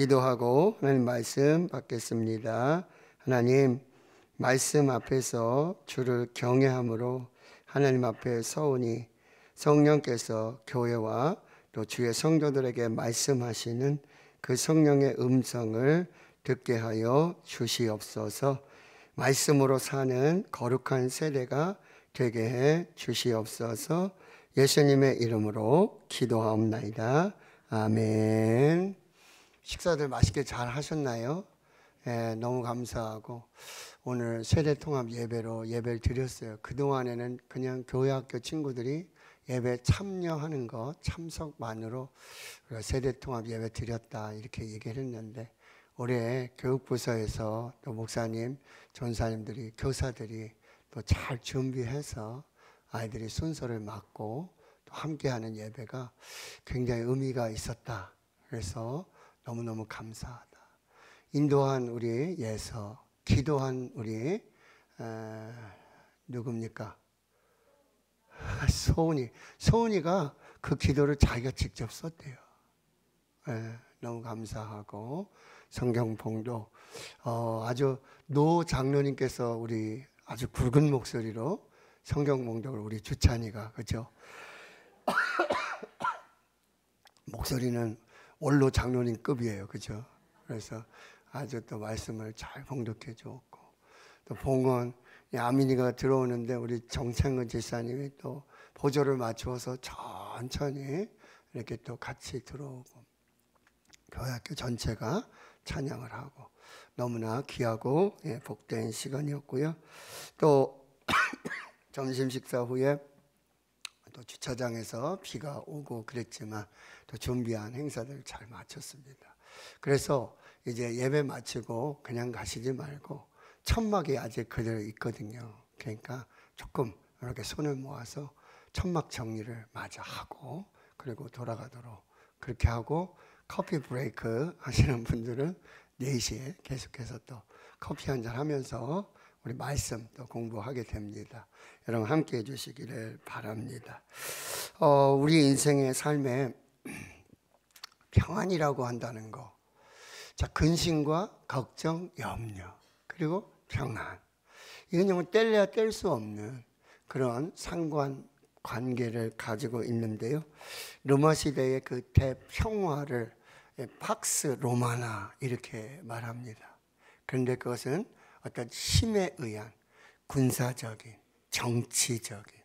기도하고 하나님 말씀 받겠습니다. 하나님, 말씀 앞에서 주를 경외함으로 하나님 앞에 서오니 성령께서 교회와 또 주의 성도들에게 말씀하시는 그 성령의 음성을 듣게 하여 주시옵소서. 말씀으로 사는 거룩한 세대가 되게 해 주시옵소서. 예수님의 이름으로 기도하옵나이다. 아멘. 식사들 맛있게 잘 하셨나요? 너무 감사하고 오늘 세대통합 예배로 예배를 드렸어요. 그동안에는 그냥 교회학교 친구들이 예배 참여하는 것, 참석만으로 세대통합 예배 드렸다 이렇게 얘기를 했는데, 올해 교육부서에서 또 목사님, 전사님들이, 교사들이 또 잘 준비해서 아이들이 순서를 맡고 또 함께하는 예배가 굉장히 의미가 있었다. 그래서 너무너무 감사하다. 인도한 우리 예서, 기도한 우리 누굽니까? 소은이가 그 기도를 자기가 직접 썼대요. 너무 감사하고, 성경봉도 아주 노 장로님께서 우리 아주 굵은 목소리로 성경봉독을 우리 주찬이가, 그죠? 목소리는 원로 장로님급이에요, 그죠? 그래서 아주 또 말씀을 잘 봉독해 주었고, 또 봉헌 아민이가 들어오는데 우리 정창근 집사님이 또 보조를 맞추어서 천천히 이렇게 또 같이 들어오고, 교회학교 전체가 찬양을 하고 너무나 귀하고 복된 시간이었고요. 또 점심 식사 후에 또 주차장에서 비가 오고 그랬지만 또 준비한 행사들 잘 마쳤습니다. 그래서 이제 예배 마치고 그냥 가시지 말고 천막이 아직 그대로 있거든요. 그러니까 조금 이렇게 손을 모아서 천막 정리를 마저 하고 그리고 돌아가도록 그렇게 하고, 커피 브레이크 하시는 분들은 4시에 계속해서 또 커피 한잔 하면서 우리 말씀 또 공부하게 됩니다. 여러분 함께 해주시기를 바랍니다. 우리 인생의 삶에 평안이라고 한다는 거, 자, 근심과 걱정, 염려, 그리고 평안, 이건 정말 뗄래야 뗄 수 없는 그런 관계를 가지고 있는데요. 로마 시대의 그 대평화를 팍스 로마나 이렇게 말합니다. 그런데 그것은 어떤 힘에 의한 군사적인, 정치적인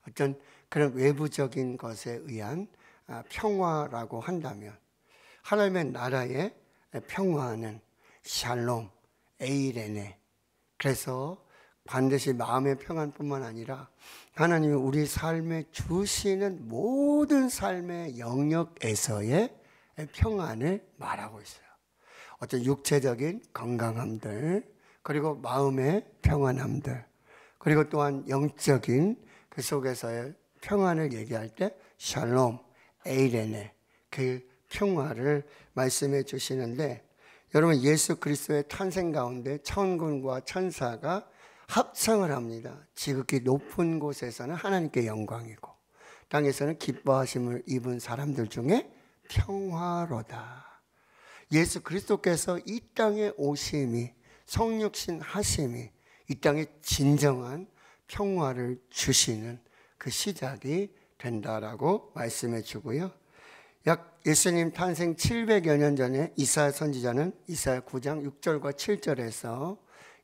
어떤 그런 외부적인 것에 의한 평화라고 한다면, 하나님의 나라의 평화는 샬롬, 에이레네, 그래서 반드시 마음의 평안뿐만 아니라 하나님이 우리 삶에 주시는 모든 삶의 영역에서의 평안을 말하고 있어요. 어떤 육체적인 건강함들, 그리고 마음의 평안함들, 그리고 또한 영적인 그 속에서의 평안을 얘기할 때 샬롬, 에이레네, 그 평화를 말씀해 주시는데, 여러분 예수 그리스도의 탄생 가운데 천군과 천사가 합창을 합니다. 지극히 높은 곳에서는 하나님께 영광이고 땅에서는 기뻐하심을 입은 사람들 중에 평화로다. 예수 그리스도께서 이 땅에 오심이, 성육신 하심이 이 땅에 진정한 평화를 주시는 그 시작이 된다라고 말씀해 주고요. 약 예수님 탄생 700여 년 전에 이사야 선지자는 이사야 9장 6절과 7절에서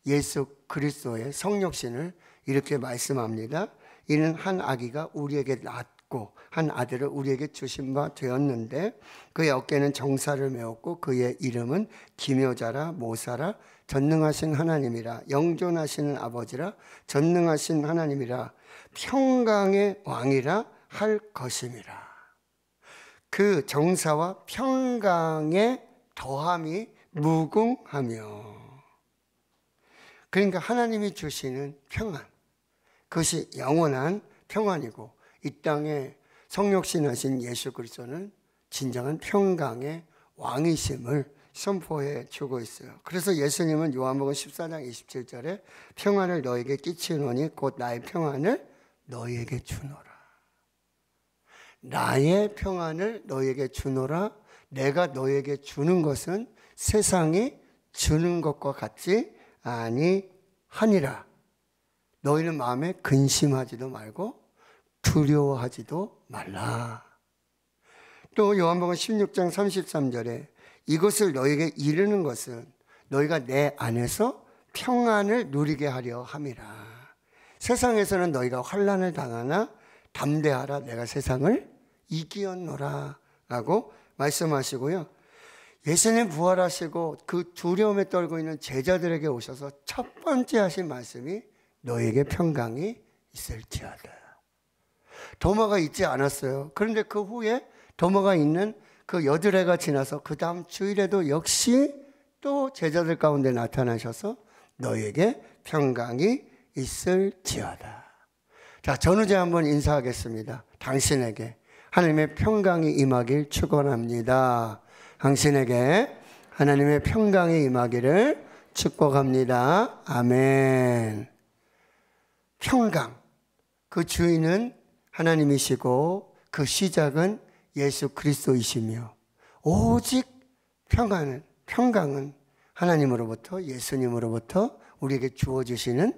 예수 그리스도의 성육신을 이렇게 말씀합니다. 이는 한 아기가 우리에게 낳고 한 아들을 우리에게 주신 바 되었는데 그의 어깨는 정사를 메었고 그의 이름은 기묘자라, 모사라, 전능하신 하나님이라, 영존하시는 아버지라, 전능하신 하나님이라, 평강의 왕이라 할 것임이라. 그 정사와 평강의 더함이 무궁하며, 그러니까 하나님이 주시는 평안, 그것이 영원한 평안이고, 이 땅에 성육신하신 예수 그리스도는 진정한 평강의 왕이심을 선포해 주고 있어요. 그래서 예수님은 요한복음 14장 27절에 평안을 너에게 끼치노니 곧 나의 평안을 너에게 주노라. 나의 평안을 너에게 주노라. 내가 너에게 주는 것은 세상이 주는 것과 같지 아니하니라. 너희는 마음에 근심하지도 말고 두려워하지도 말라. 또 요한복음 16장 33절에 이것을 너에게 이르는 것은 너희가 내 안에서 평안을 누리게 하려 함이라. 세상에서는 너희가 환난을 당하나 담대하라, 내가 세상을 이기었노라 라고 말씀하시고요. 예수님 부활하시고 그 두려움에 떨고 있는 제자들에게 오셔서 첫 번째 하신 말씀이 너에게 평강이 있을지어다. 도마가 있지 않았어요. 그런데 그 후에 도마가 있는 그 여드레가 지나서 그 다음 주일에도 역시 또 제자들 가운데 나타나셔서 너에게 평강이 있을지어다. 자, 전우제 한번 인사하겠습니다. 당신에게 하나님의 평강이 임하길 축원합니다. 당신에게 하나님의 평강이 임하기를 축복합니다. 아멘. 평강, 그 주인은 하나님이시고 그 시작은 예수 그리스도이시며 오직 평강은 하나님으로부터, 예수님으로부터 우리에게 주어주시는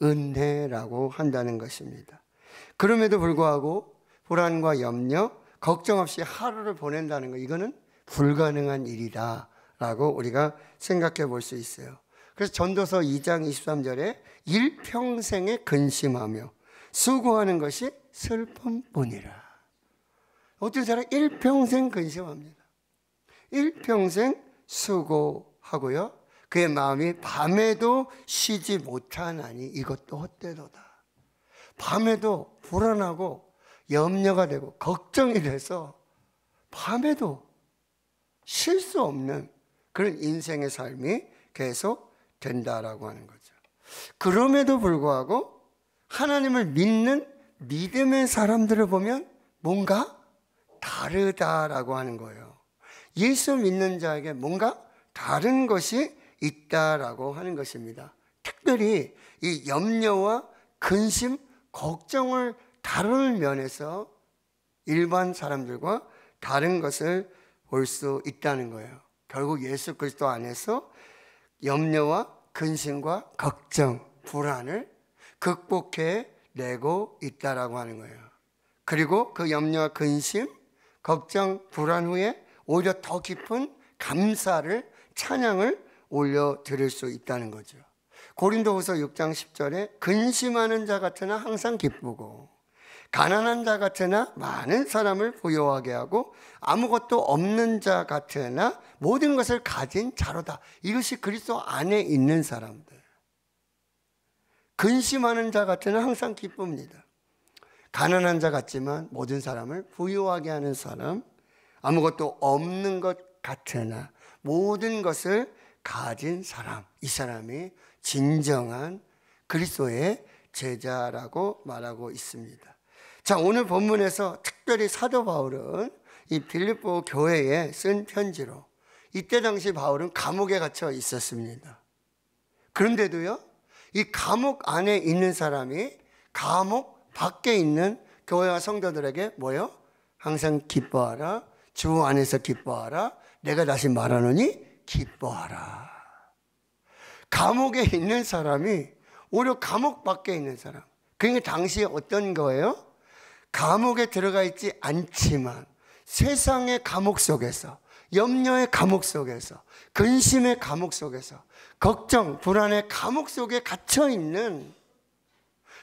은혜라고 한다는 것입니다. 그럼에도 불구하고 불안과 염려, 걱정 없이 하루를 보낸다는 것, 이거는 불가능한 일이다 라고 우리가 생각해 볼 수 있어요. 그래서 전도서 2장 23절에 일평생에 근심하며 수고하는 것이 슬픔뿐이라. 어떤 사람은 일평생 근심합니다. 일평생 수고하고요. 그의 마음이 밤에도 쉬지 못하나니 이것도 헛되도다. 밤에도 불안하고 염려가 되고 걱정이 돼서 밤에도 쉴 수 없는 그런 인생의 삶이 계속 된다라고 하는 거죠. 그럼에도 불구하고 하나님을 믿는 믿음의 사람들을 보면 뭔가 다르다라고 하는 거예요. 예수 믿는 자에게 뭔가 다른 것이 있다라고 하는 것입니다. 특별히 이 염려와 근심, 걱정을 다루는 면에서 일반 사람들과 다른 것을 볼 수 있다는 거예요. 결국 예수 그리스도 안에서 염려와 근심과 걱정, 불안을 극복해 내고 있다라고 하는 거예요. 그리고 그 염려와 근심, 걱정, 불안 후에 오히려 더 깊은 감사를, 찬양을 올려드릴 수 있다는 거죠. 고린도후서 6장 10절에 근심하는 자 같으나 항상 기쁘고 가난한 자 같으나 많은 사람을 부유하게 하고 아무것도 없는 자 같으나 모든 것을 가진 자로다. 이것이 그리스도 안에 있는 사람들. 근심하는 자 같으나 항상 기쁩니다. 가난한 자 같지만 모든 사람을 부유하게 하는 사람, 아무것도 없는 것 같으나 모든 것을 가진 사람, 이 사람이 진정한 그리스도의 제자라고 말하고 있습니다. 자, 오늘 본문에서 특별히 사도 바울은 이 빌립보 교회에 쓴 편지로, 이때 당시 바울은 감옥에 갇혀 있었습니다. 그런데도요, 이 감옥 안에 있는 사람이 감옥 밖에 있는 교회와 성도들에게 뭐요? 항상 기뻐하라, 주 안에서 기뻐하라, 내가 다시 말하노니 기뻐하라. 감옥에 있는 사람이 오히려 감옥 밖에 있는 사람, 그러니까 당시에 어떤 거예요? 감옥에 들어가 있지 않지만 세상의 감옥 속에서, 염려의 감옥 속에서, 근심의 감옥 속에서, 걱정, 불안의 감옥 속에 갇혀 있는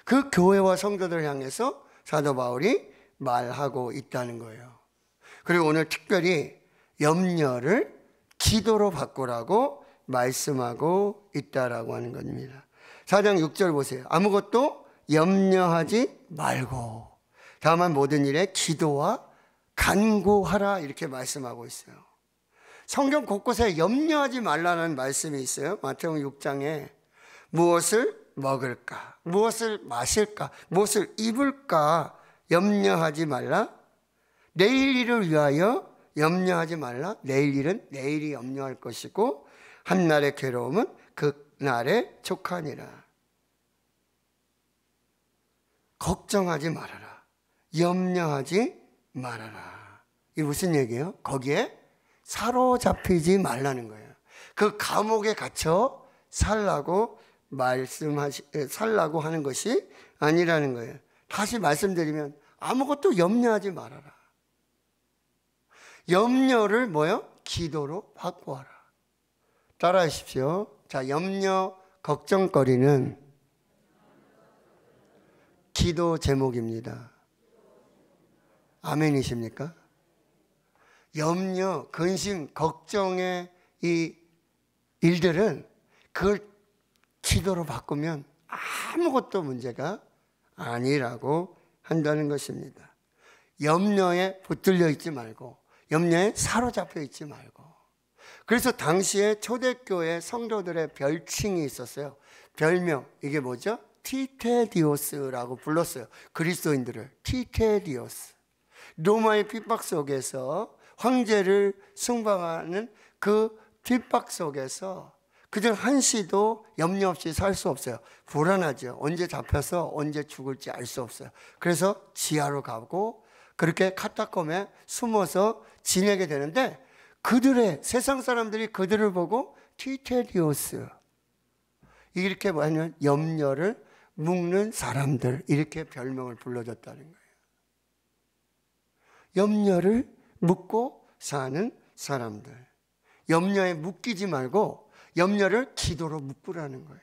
그 교회와 성도들을 향해서 사도 바울이 말하고 있다는 거예요. 그리고 오늘 특별히 염려를 기도로 바꾸라고 말씀하고 있다라고 하는 겁니다. 4장 6절 보세요. 아무것도 염려하지 말고 다만 모든 일에 기도와 간구하라, 이렇게 말씀하고 있어요. 성경 곳곳에 염려하지 말라는 말씀이 있어요. 마태복음 6장에 무엇을 먹을까, 무엇을 마실까, 무엇을 입을까 염려하지 말라. 내일 일을 위하여 염려하지 말라. 내일 일은 내일이 염려할 것이고 한날의 괴로움은 그날에 족하니라. 걱정하지 말아라, 염려하지 말아라. 이게 무슨 얘기예요? 거기에 사로잡히지 말라는 거예요. 그 감옥에 갇혀 살라고 살라고 하는 것이 아니라는 거예요. 다시 말씀드리면 아무것도 염려하지 말아라. 염려를 뭐요? 기도로 바꾸어라. 따라하십시오. 자, 염려, 걱정거리는 기도 제목입니다. 아멘이십니까? 염려, 근심, 걱정의 이 일들은 그걸 기도로 바꾸면 아무것도 문제가 아니라고 한다는 것입니다. 염려에 붙들려 있지 말고, 염려에 사로잡혀 있지 말고. 그래서 당시에 초대교회 성도들의 별칭이 있었어요. 별명, 이게 뭐죠? 티테디오스라고 불렀어요. 그리스도인들을 티테디오스. 로마의 핍박 속에서 황제를 숭방하는 그 핍박 속에서 그들 한시도 염려 없이 살 수 없어요. 불안하죠. 언제 잡혀서 언제 죽을지 알 수 없어요. 그래서 지하로 가고 그렇게 카타콤에 숨어서 지내게 되는데, 그들의 세상 사람들이 그들을 보고 티테디오스, 이렇게 뭐냐면 염려를 묶는 사람들, 이렇게 별명을 불러줬다는 거예요. 염려를 묶고 사는 사람들. 염려에 묶이지 말고 염려를 기도로 묶으라는 거예요.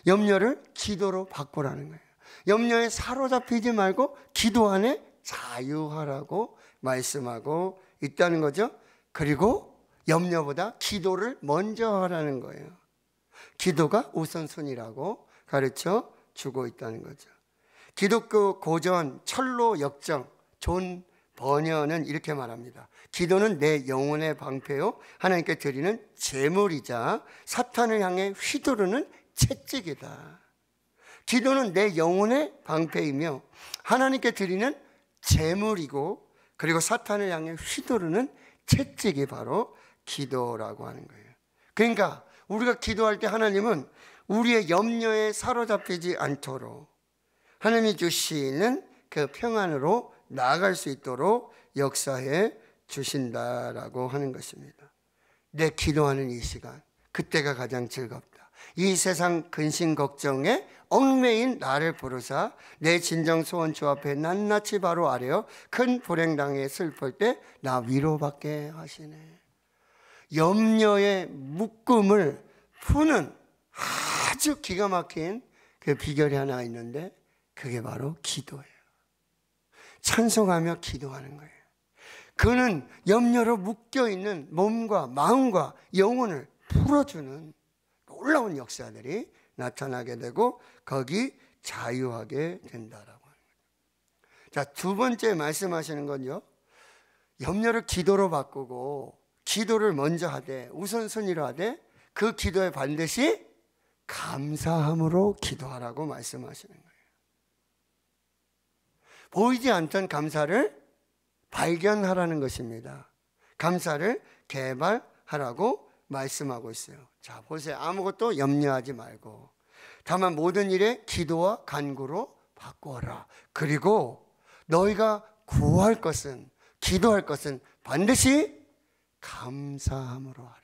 염려를 기도로 바꾸라는 거예요. 염려에 사로잡히지 말고 기도 안에 자유하라고 말씀하고 있다는 거죠. 그리고 염려보다 기도를 먼저 하라는 거예요. 기도가 우선순위라고 가르쳐 주고 있다는 거죠. 기독교 고전 철로 역정 존 버녀는 이렇게 말합니다. 기도는 내 영혼의 방패요 하나님께 드리는 제물이자 사탄을 향해 휘두르는 채찍이다. 기도는 내 영혼의 방패이며 하나님께 드리는 제물이고, 그리고 사탄을 향해 휘두르는 채찍이 바로 기도라고 하는 거예요. 그러니까 우리가 기도할 때 하나님은 우리의 염려에 사로잡히지 않도록 하나님이 주시는 그 평안으로 나아갈 수 있도록 역사해 주신다라고 하는 것입니다. 내 기도하는 이 시간, 그때가 가장 즐겁다. 이 세상 근심 걱정에 얽매인 나를 부르사 내 진정 소원 주 앞에 낱낱이 바로 아뢰어 큰 불행당에 슬플 때 나 위로받게 하시네. 염려의 묶음을 푸는 아주 기가 막힌 그 비결이 하나 있는데, 그게 바로 기도예요. 찬송하며 기도하는 거예요. 그는 염려로 묶여있는 몸과 마음과 영혼을 풀어주는 놀라운 역사들이 나타나게 되고 거기 자유하게 된다라고 하는 거죠. 자, 두 번째 말씀하시는 건요, 염려를 기도로 바꾸고 기도를 먼저 하되 우선순위로 하되 그 기도에 반드시 감사함으로 기도하라고 말씀하시는 거예요. 보이지 않던 감사를 발견하라는 것입니다. 감사를 개발하라고 말씀하고 있어요. 자, 보세요. 아무것도 염려하지 말고 다만 모든 일에 기도와 간구로 바꾸어라. 그리고 너희가 구할 것은, 기도할 것은 반드시 감사함으로 하라.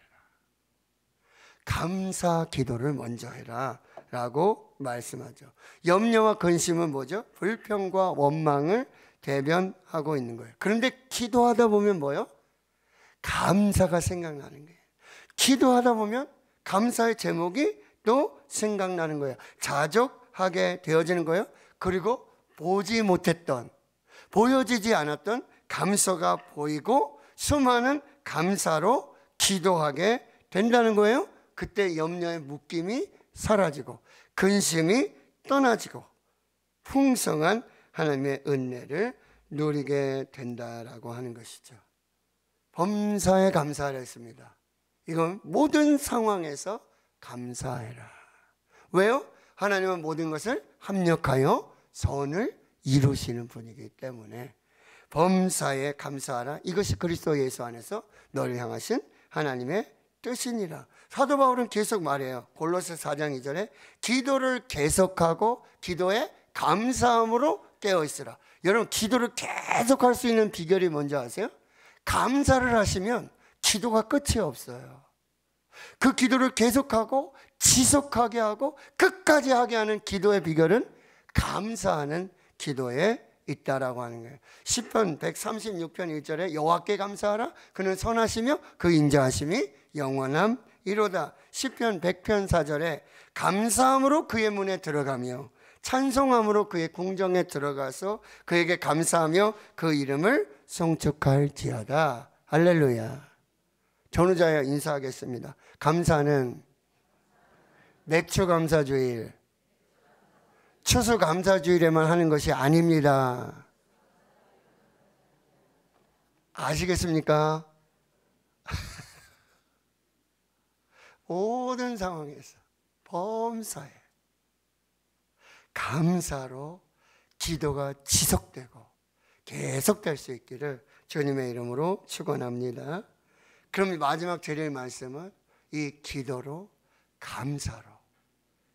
감사 기도를 먼저 해라 라고 말씀하죠. 염려와 근심은 뭐죠? 불평과 원망을 대변하고 있는 거예요. 그런데 기도하다 보면 뭐요? 감사가 생각나는 거예요. 기도하다 보면 감사의 제목이 또 생각나는 거예요. 자족하게 되어지는 거예요. 그리고 보지 못했던, 보여지지 않았던 감사가 보이고 수많은 감사로 기도하게 된다는 거예요. 그때 염려의 묶임이 사라지고 근심이 떠나지고 풍성한 하나님의 은혜를 누리게 된다라고 하는 것이죠. 범사에 감사하라 했습니다. 이건 모든 상황에서 감사해라. 왜요? 하나님은 모든 것을 합력하여 선을 이루시는 분이기 때문에 범사에 감사하라. 이것이 그리스도 예수 안에서 너를 향하신 하나님의 뜻이니라. 사도 바울은 계속 말해요. 골로새 4장 2절에 기도를 계속하고 기도에 감사함으로 깨어있으라. 여러분, 기도를 계속할 수 있는 비결이 뭔지 아세요? 감사를 하시면 기도가 끝이 없어요. 그 기도를 계속하고 지속하게 하고 끝까지 하게 하는 기도의 비결은 감사하는 기도에 있다라고 하는 거예요. 시편 136편 1절에 여호와께 감사하라 그는 선하시며 그 인자하심이 영원함이로다. 시편 100편 4절에 감사함으로 그의 문에 들어가며 찬송함으로 그의 궁정에 들어가서 그에게 감사하며 그 이름을 송축할지어다. 할렐루야. 전후자여 인사하겠습니다. 감사는 맥주감사주일, 추수감사주일에만 하는 것이 아닙니다. 아시겠습니까? 모든 상황에서 범사에 감사로 기도가 지속되고 계속될 수 있기를 주님의 이름으로 축원합니다. 그럼 마지막 드릴 말씀은 이 기도로 감사로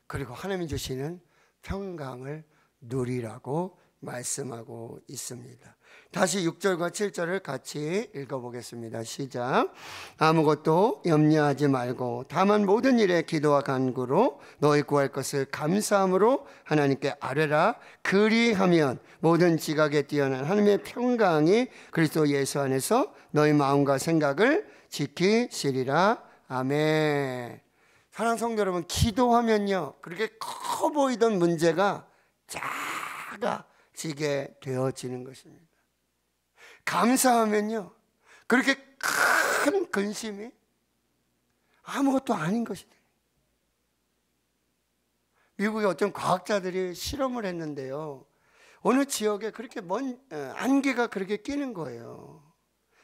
그리고 하나님이 주시는 평강을 누리라고 말씀하고 있습니다. 다시 6절과 7절을 같이 읽어보겠습니다. 시작. 아무것도 염려하지 말고 다만 모든 일에 기도와 간구로 너희 구할 것을 감사함으로 하나님께 아뢰라. 그리하면 모든 지각에 뛰어난 하나님의 평강이 그리스도 예수 안에서 너희 마음과 생각을 지키시리라. 아멘. 사랑하는 성도 여러분, 기도하면요 그렇게 커 보이던 문제가 작아지게 되어지는 것입니다. 감사하면요 그렇게 큰 근심이 아무것도 아닌 것이 돼요. 미국의 어떤 과학자들이 실험을 했는데요, 어느 지역에 그렇게 먼 안개가 그렇게 끼는 거예요.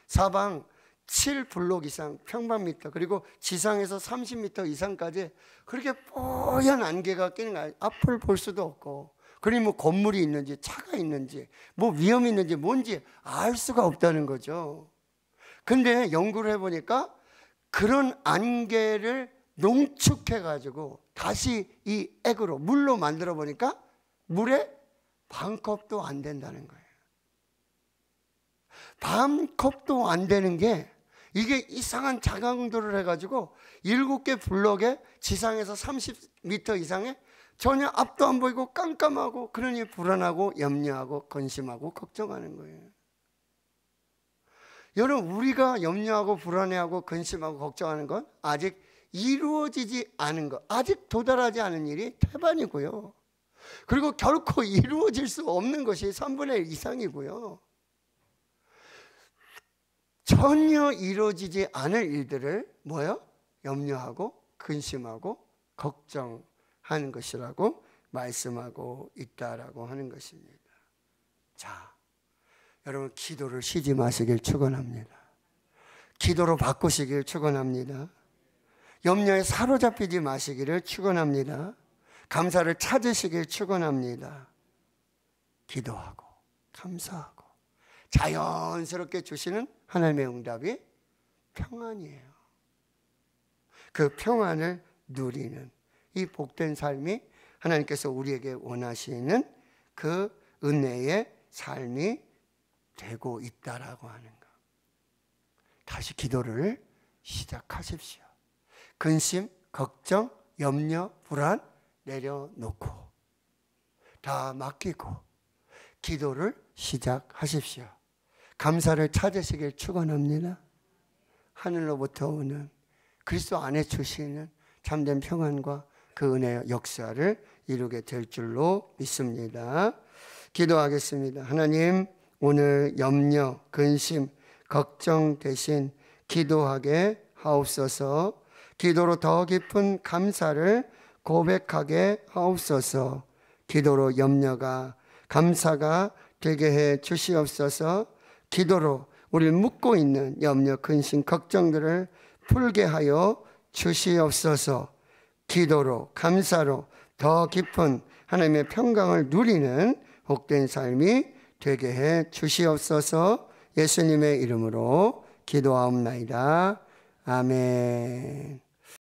사방 7블록 이상 평방미터 그리고 지상에서 30m 이상까지 그렇게 뽀얀 안개가 끼는 거예요. 앞을 볼 수도 없고, 그러니 뭐 건물이 있는지 차가 있는지 뭐 위험이 있는지 뭔지 알 수가 없다는 거죠. 근데 연구를 해보니까 그런 안개를 농축해 가지고 다시 이 액으로 물로 만들어 보니까 물에 반 컵도 안 된다는 거예요. 반 컵도 안 되는 게 이게 이상한 자강도를 해가지고 7개 블럭에 지상에서 30m 이상에 전혀 앞도 안 보이고 깜깜하고, 그러니 불안하고 염려하고 근심하고 걱정하는 거예요. 여러분, 우리가 염려하고 불안해하고 근심하고 걱정하는 건 아직 이루어지지 않은 것, 아직 도달하지 않은 일이 태반이고요. 그리고 결코 이루어질 수 없는 것이 3분의 1 이상이고요. 전혀 이루어지지 않을 일들을 뭐요? 염려하고 근심하고 걱정하는 것이라고 말씀하고 있다라고 하는 것입니다. 자, 여러분, 기도를 쉬지 마시길 축원합니다. 기도로 바꾸시길 축원합니다. 염려에 사로잡히지 마시기를 축원합니다. 감사를 찾으시길 축원합니다. 기도하고 감사하고 자연스럽게 주시는 하나님의 응답이 평안이에요. 그 평안을 누리는 이 복된 삶이 하나님께서 우리에게 원하시는 그 은혜의 삶이 되고 있다라고 하는 것. 다시 기도를 시작하십시오. 근심, 걱정, 염려, 불안 내려놓고 다 맡기고 기도를 시작하십시오. 감사를 찾으시길 축원합니다. 하늘로부터 오는 그리스도 안에 주시는 참된 평안과 그 은혜의 역사를 이루게 될 줄로 믿습니다. 기도하겠습니다. 하나님, 오늘 염려, 근심, 걱정 대신 기도하게 하옵소서. 기도로 더 깊은 감사를 고백하게 하옵소서. 기도로 염려가 감사가 되게 해 주시옵소서. 기도로 우리를 묶고 있는 염려, 근심, 걱정들을 풀게 하여 주시옵소서. 기도로 감사로 더 깊은 하나님의 평강을 누리는 복된 삶이 되게 해 주시옵소서. 예수님의 이름으로 기도하옵나이다. 아멘.